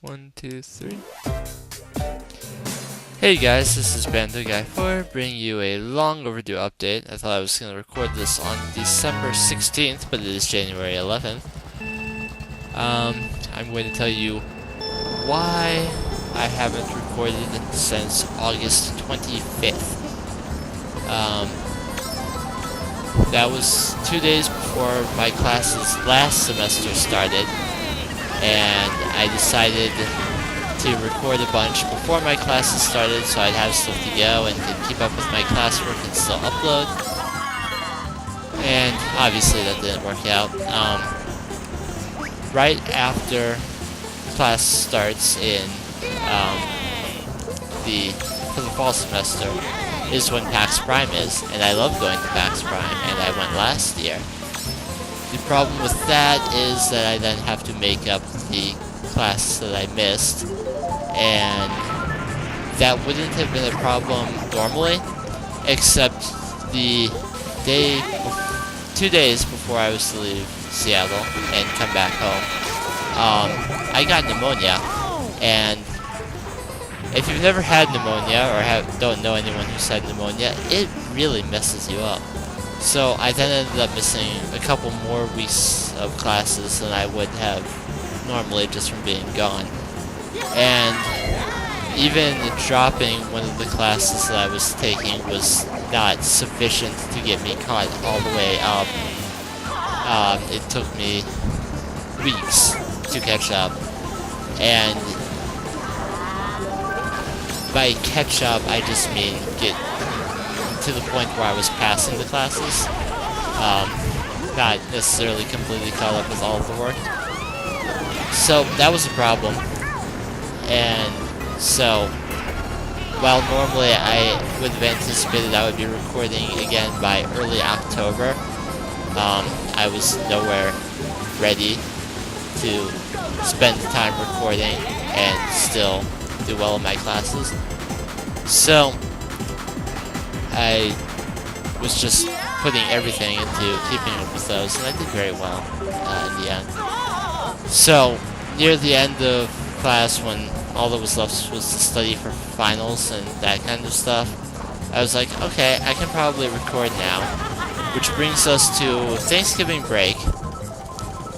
One, two, three. Hey guys, this is Bando Guy 4 bringing you a long overdue update. I thought I was going to record this on December 16th, but it is January 11th. I'm going to tell you why I haven't recorded since August 25th. That was 2 days before my classes last semester started, and I decided to record a bunch before my classes started so I'd have stuff to go and could keep up with my classwork and still upload. And obviously that didn't work out. Right after class starts for the fall semester is when PAX Prime is, and I love going to PAX Prime, and I went last year. The problem with that is that I then have to make up the class that I missed, and that wouldn't have been a problem normally, except the 2 days before I was to leave Seattle and come back home, I got pneumonia, and if you've never had pneumonia or don't know anyone who's had pneumonia, it really messes you up. So I then ended up missing a couple more weeks of classes than I would have normally just from being gone. And even dropping one of the classes that I was taking was not sufficient to get me caught all the way up. It took me weeks to catch up. And by catch up, I just mean get to the point where I was passing the classes. Not necessarily completely caught up with all of the work. So that was a problem. And so, while normally I would have anticipated I would be recording again by early October, I was nowhere ready to spend time recording and still do well in my classes. So I was just putting everything into keeping up with those, and I did very well in the end. So near the end of class, when all that was left was to study for finals and that kind of stuff, I was like, okay, I can probably record now. Which brings us to Thanksgiving break.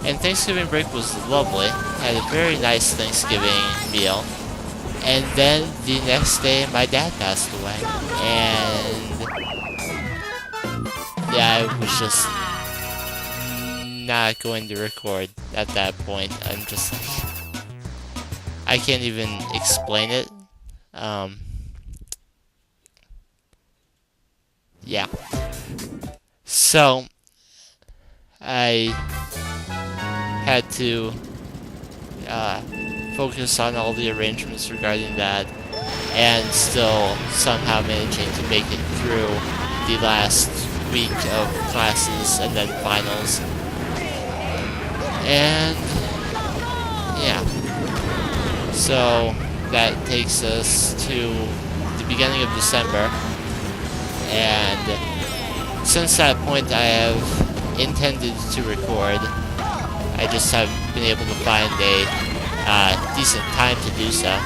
And Thanksgiving break was lovely. I had a very nice Thanksgiving meal. And then the next day, my dad passed away. And yeah, I was just not going to record at that point. I'm just like, I can't even explain it. Yeah. So I had to focus on all the arrangements regarding that, and still somehow managing to make it through the last week of classes and then finals. And yeah, so that takes us to the beginning of December, and since that point I have intended to record. I just haven't been able to find a decent time to do so.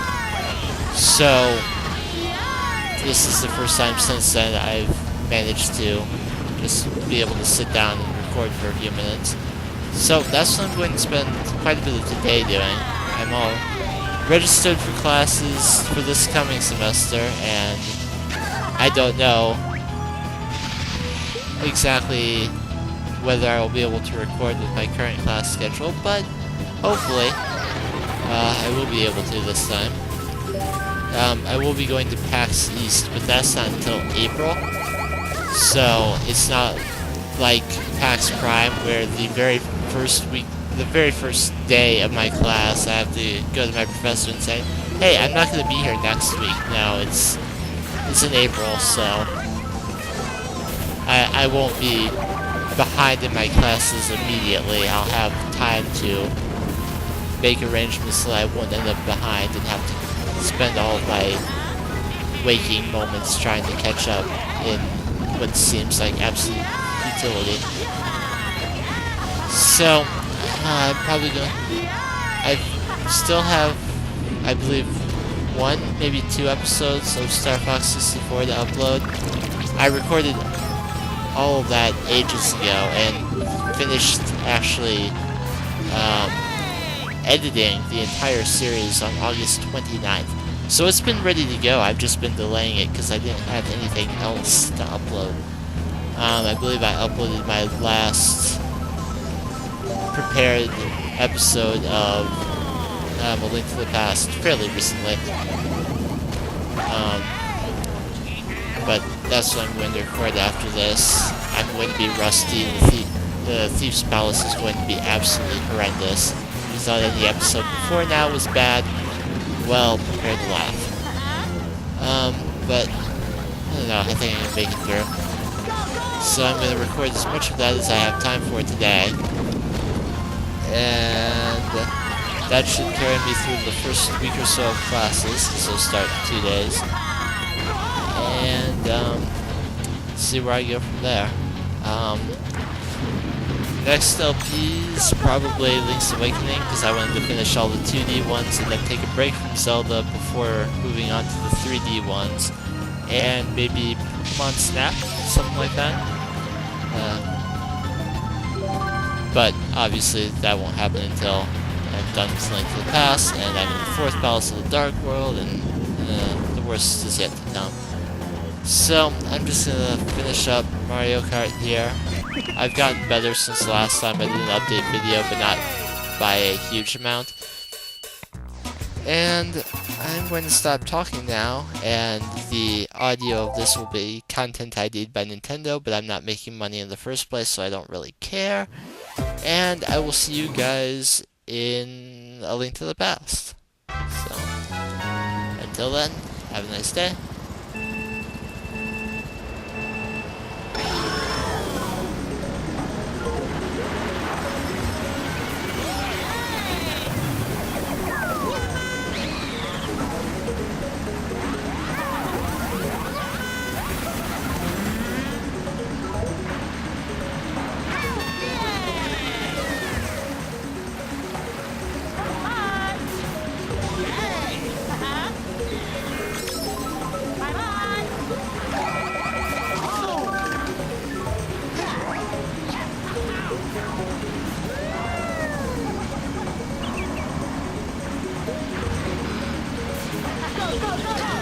So this is the first time since then I've managed to just be able to sit down and record for a few minutes. So that's what I'm going to spend quite a bit of today doing. I'm all registered for classes for this coming semester, and I don't know exactly whether I will be able to record with my current class schedule, but hopefully I will be able to this time. I will be going to PAX East, but that's not until April, so it's not like PAX Prime where the very first day of my class I have to go to my professor and say, hey, I'm not going to be here next week. No, it's in April, so I won't be behind in my classes immediately. I'll have time to make arrangements so I won't end up behind and have to spend all of my waking moments trying to catch up in what seems like absolute futility. So, I'm probably going to... I still have I believe, 1, maybe 2 episodes of Star Fox 64 to upload. I recorded all of that ages ago and finished actually editing the entire series on August 29th. So it's been ready to go. I've just been delaying it because I didn't have anything else to upload. I believe I uploaded my last prepared episode of A Link to the Past fairly recently. But that's what I'm going to record after this. I'm going to be rusty. The Thief's Palace is going to be absolutely horrendous. If you thought any episode before now was bad, well, prepare to laugh. But, I don't know, I think I can make it through. So I'm going to record as much of that as I have time for today. And that should carry me through the first week or so of classes, so I'll start in 2 days. And, see where I go from there. Next LP is probably Link's Awakening, because I wanted to finish all the 2D ones and then take a break from Zelda before moving on to the 3D ones. And maybe Pokemon Snap, something like that. But obviously that won't happen until I'm done with Link to the Past, and I'm in the 4th Palace of the Dark World, and the worst is yet to come. So, I'm just gonna finish up Mario Kart here. I've gotten better since the last time I did an update video, but not by a huge amount. And I'm going to stop talking now, and the audio of this will be content ID'd by Nintendo, but I'm not making money in the first place, so I don't really care. And I will see you guys in A Link to the Past. So, until then, have a nice day. Go, go, go!